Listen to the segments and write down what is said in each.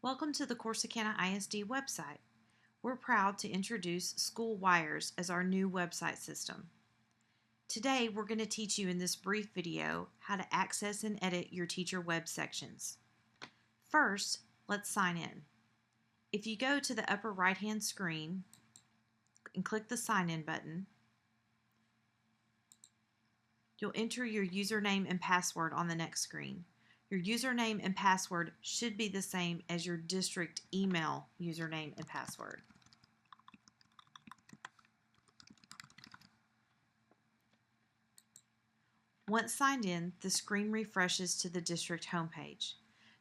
Welcome to the Corsicana ISD website. We're proud to introduce SchoolWires as our new website system. Today, we're going to teach you in this brief video how to access and edit your teacher web sections. First, let's sign in. If you go to the upper right-hand screen and click the Sign In button, you'll enter your username and password on the next screen. Your username and password should be the same as your district email username and password. Once signed in, the screen refreshes to the district homepage.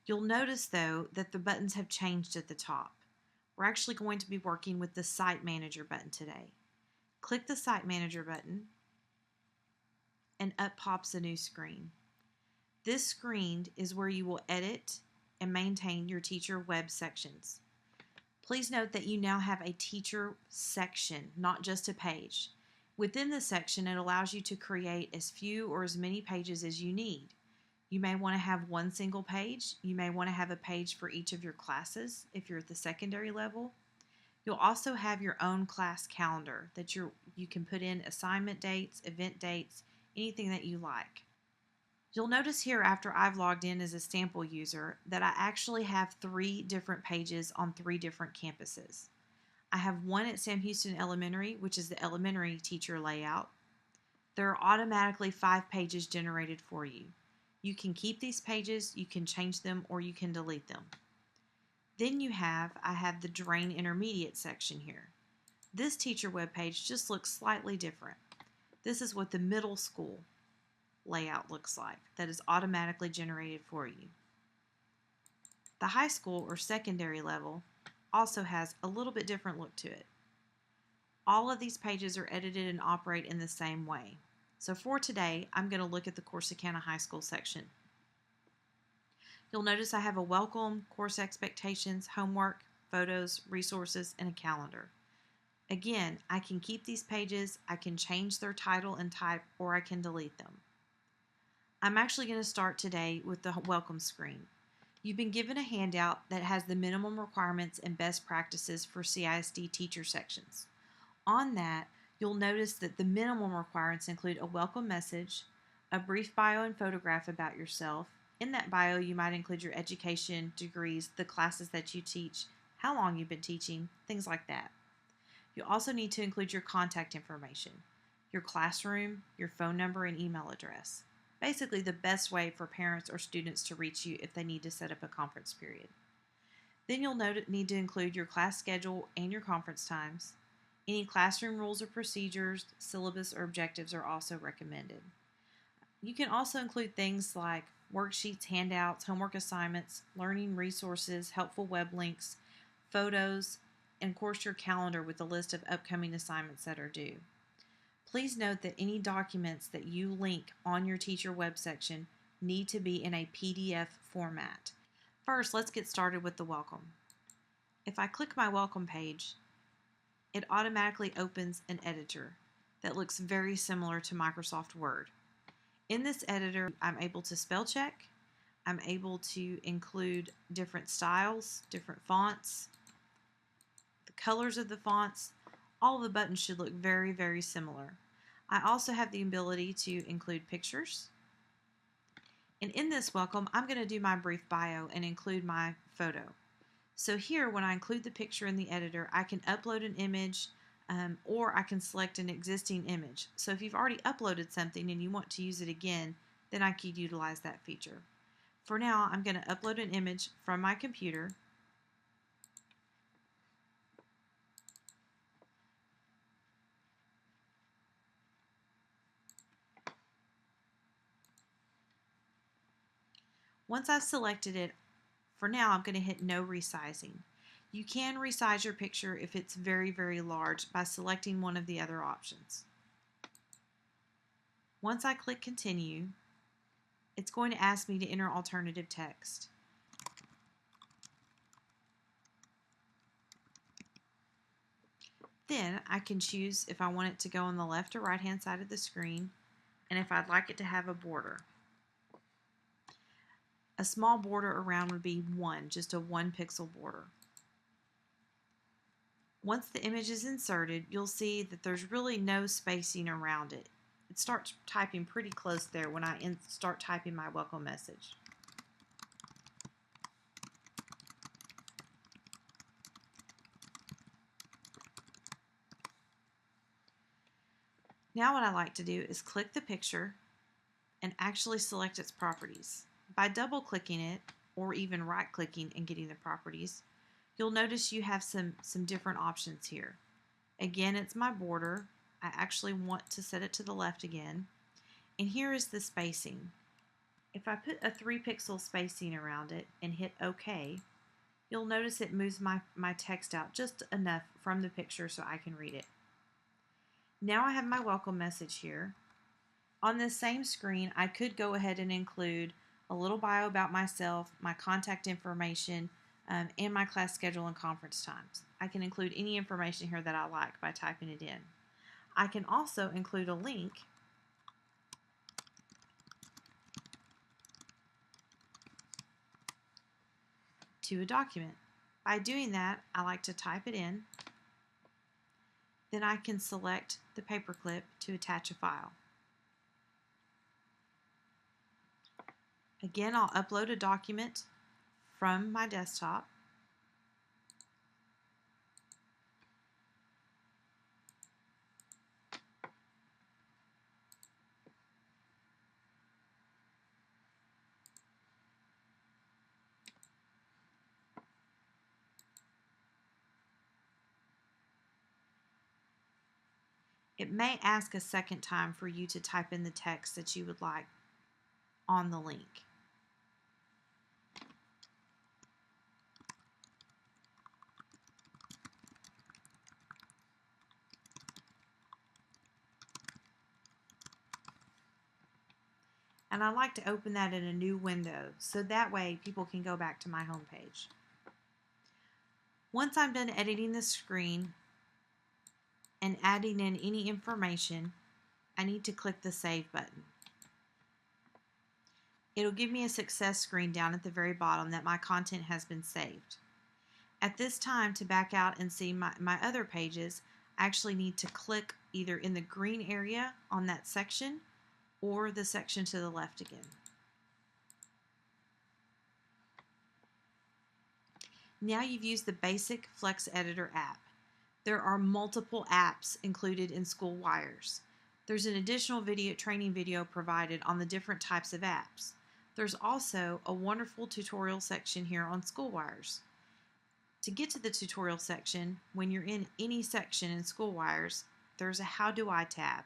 You'll notice, though, that the buttons have changed at the top. We're actually going to be working with the Site Manager button today. Click the Site Manager button, and up pops a new screen. This screen is where you will edit and maintain your teacher web sections. Please note that you now have a teacher section, not just a page. Within the section, it allows you to create as few or as many pages as you need. You may want to have one single page. You may want to have a page for each of your classes if you're at the secondary level. You'll also have your own class calendar that you can put in assignment dates, event dates, anything that you like. You'll notice here after I've logged in as a sample user that I actually have 3 different pages on 3 different campuses. I have one at Sam Houston Elementary, which is the elementary teacher layout. There are automatically 5 pages generated for you. You can keep these pages, you can change them, or you can delete them. Then I have the Drain Intermediate section here. This teacher web page just looks slightly different. This is what the middle school layout looks like that is automatically generated for you. The high school or secondary level also has a little bit different look to it. All of these pages are edited and operate in the same way. So for today, I'm going to look at the Corsicana High School section. You'll notice I have a welcome, course expectations, homework, photos, resources, and a calendar. Again, I can keep these pages, I can change their title and type, or I can delete them. I'm actually going to start today with the welcome screen. You've been given a handout that has the minimum requirements and best practices for CISD teacher sections. On that, you'll notice that the minimum requirements include a welcome message, a brief bio and photograph about yourself. In that bio, you might include your education, degrees, the classes that you teach, how long you've been teaching, things like that. You also need to include your contact information, your classroom, your phone number, and email address. Basically, the best way for parents or students to reach you if they need to set up a conference period. Then you'll need to include your class schedule and your conference times. Any classroom rules or procedures, syllabus, or objectives are also recommended. You can also include things like worksheets, handouts, homework assignments, learning resources, helpful web links, photos, and of course your calendar with a list of upcoming assignments that are due. Please note that any documents that you link on your teacher web section need to be in a PDF format. First, let's get started with the welcome. If I click my welcome page, it automatically opens an editor that looks very similar to Microsoft Word. In this editor, I'm able to spell check, I'm able to include different styles, different fonts, the colors of the fonts. All of the buttons should look very, very similar. I also have the ability to include pictures. And in this welcome, I'm going to do my brief bio and include my photo. So here, when I include the picture in the editor, I can upload an image or I can select an existing image. So if you've already uploaded something and you want to use it again, then I could utilize that feature. For now, I'm going to upload an image from my computer. Once I've selected it, for now I'm going to hit no resizing. You can resize your picture if it's very, very large by selecting one of the other options. Once I click continue, it's going to ask me to enter alternative text. Then I can choose if I want it to go on the left or right hand side of the screen and if I'd like it to have a border. A small border around would be 1, just a 1 pixel border. Once the image is inserted, you'll see that there's really no spacing around it. It starts typing pretty close there when I start typing my welcome message. Now what I like to do is click the picture and actually select its properties. By double clicking it, or even right clicking and getting the properties, you'll notice you have some different options here. Again, it's my border. I actually want to set it to the left again. And here is the spacing. If I put a 3 pixel spacing around it and hit OK, you'll notice it moves my text out just enough from the picture so I can read it. Now I have my welcome message here. On this same screen, I could go ahead and include a little bio about myself, my contact information, and my class schedule and conference times. I can include any information here that I like by typing it in. I can also include a link to a document. By doing that, I like to type it in. Then I can select the paperclip to attach a file. Again, I'll upload a document from my desktop. It may ask a second time for you to type in the text that you would like on the link. And I like to open that in a new window so that way people can go back to my home page. Once I'm done editing the screen and adding in any information, I need to click the Save button. It'll give me a success screen down at the very bottom that my content has been saved. At this time, to back out and see my other pages, I actually need to click either in the green area on that section or the section to the left again. Now you've used the basic Flex Editor app. There are multiple apps included in SchoolWires. There's an additional training video provided on the different types of apps. There's also a wonderful tutorial section here on SchoolWires. To get to the tutorial section, when you're in any section in SchoolWires, there's a How Do I tab.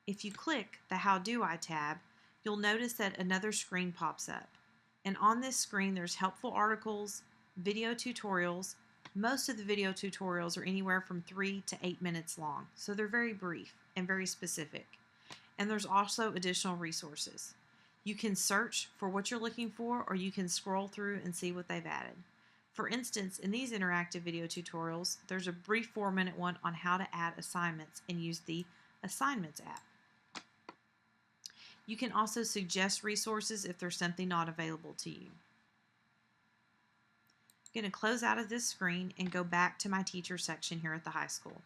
If you click the How Do I tab, you'll notice that another screen pops up. And on this screen, there's helpful articles, video tutorials. Most of the video tutorials are anywhere from 3 to 8 minutes long, so they're very brief and very specific. And there's also additional resources. You can search for what you're looking for, or you can scroll through and see what they've added. For instance, in these interactive video tutorials, there's a brief 4-minute one on how to add assignments and use the Assignments app. You can also suggest resources if there's something not available to you. I'm going to close out of this screen and go back to my teacher section here at the high school.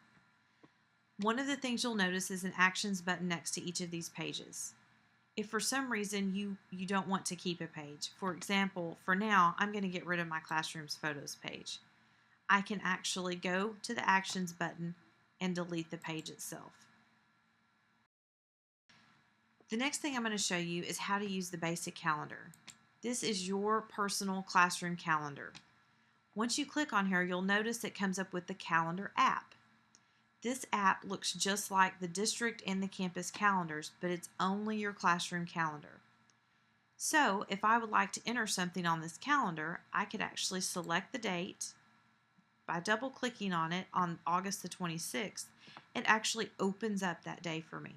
One of the things you'll notice is an Actions button next to each of these pages. If for some reason you don't want to keep a page, for example, for now, I'm going to get rid of my Classroom's Photos page. I can actually go to the Actions button and delete the page itself. The next thing I'm going to show you is how to use the basic calendar. This is your personal classroom calendar. Once you click on here, you'll notice it comes up with the Calendar app. This app looks just like the district and the campus calendars, but it's only your classroom calendar. So if I would like to enter something on this calendar, I could actually select the date. By double clicking on it on August the 26th, it actually opens up that day for me.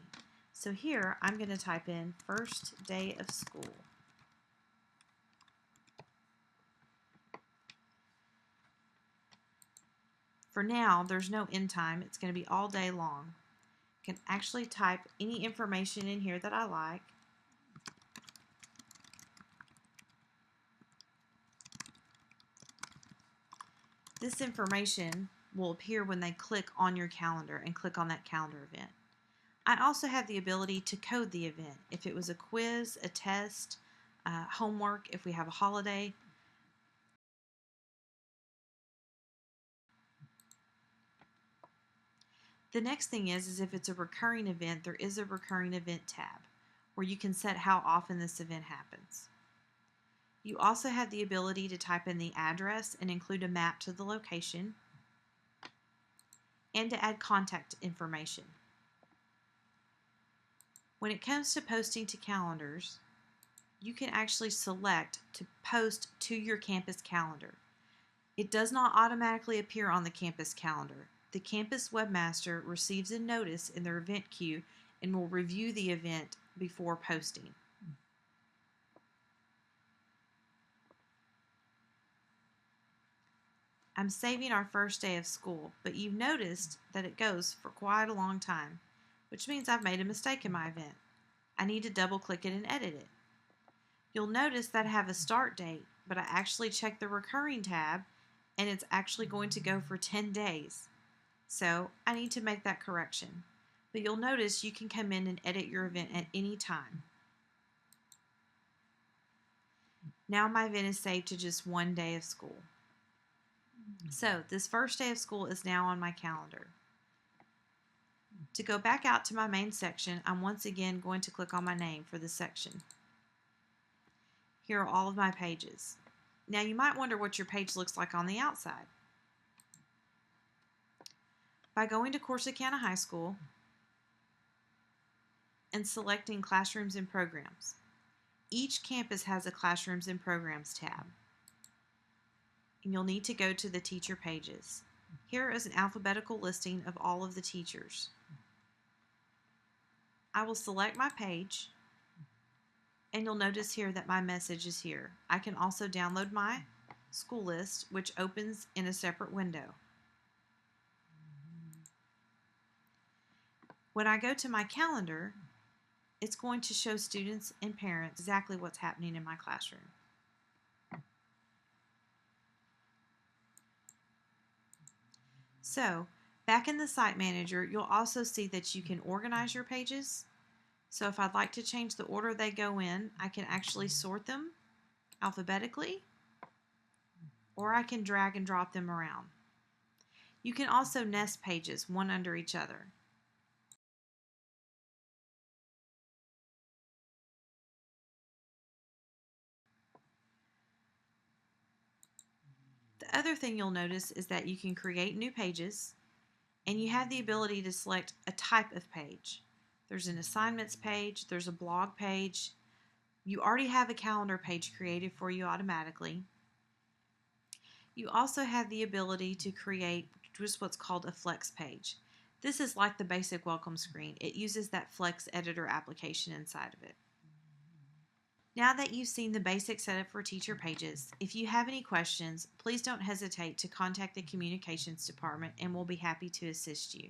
So here I'm going to type in first day of school. For now, there's no end time. It's going to be all day long. I can actually type any information in here that I like. This information will appear when they click on your calendar and click on that calendar event. I also have the ability to code the event. If it was a quiz, a test, homework, if we have a holiday. The next thing is if it's a recurring event, there is a recurring event tab where you can set how often this event happens. You also have the ability to type in the address and include a map to the location, and to add contact information. When it comes to posting to calendars, you can actually select to post to your campus calendar. It does not automatically appear on the campus calendar. The campus webmaster receives a notice in their event queue and will review the event before posting. I'm saving our first day of school, but you've noticed that it goes for quite a long time, which means I've made a mistake in my event. I need to double click it and edit it. You'll notice that I have a start date, but I actually checked the recurring tab and it's actually going to go for 10 days. So I need to make that correction. But you'll notice you can come in and edit your event at any time. Now my event is saved to just one day of school. So this first day of school is now on my calendar. To go back out to my main section, I'm once again going to click on my name for this section. Here are all of my pages. Now you might wonder what your page looks like on the outside. By going to Corsicana High School and selecting Classrooms and Programs. Each campus has a Classrooms and Programs tab. And you'll need to go to the teacher pages. Here is an alphabetical listing of all of the teachers. I will select my page, and you'll notice here that my message is here. I can also download my school list, which opens in a separate window. When I go to my calendar, it's going to show students and parents exactly what's happening in my classroom. So, back in the Site Manager, you'll also see that you can organize your pages. So if I'd like to change the order they go in, I can actually sort them alphabetically, or I can drag and drop them around. You can also nest pages, one under each other. The other thing you'll notice is that you can create new pages, and you have the ability to select a type of page. There's an assignments page, there's a blog page. You already have a calendar page created for you automatically. You also have the ability to create just what's called a flex page. This is like the basic welcome screen. It uses that flex editor application inside of it. Now that you've seen the basic setup for teacher pages, if you have any questions, please don't hesitate to contact the communications department and we'll be happy to assist you.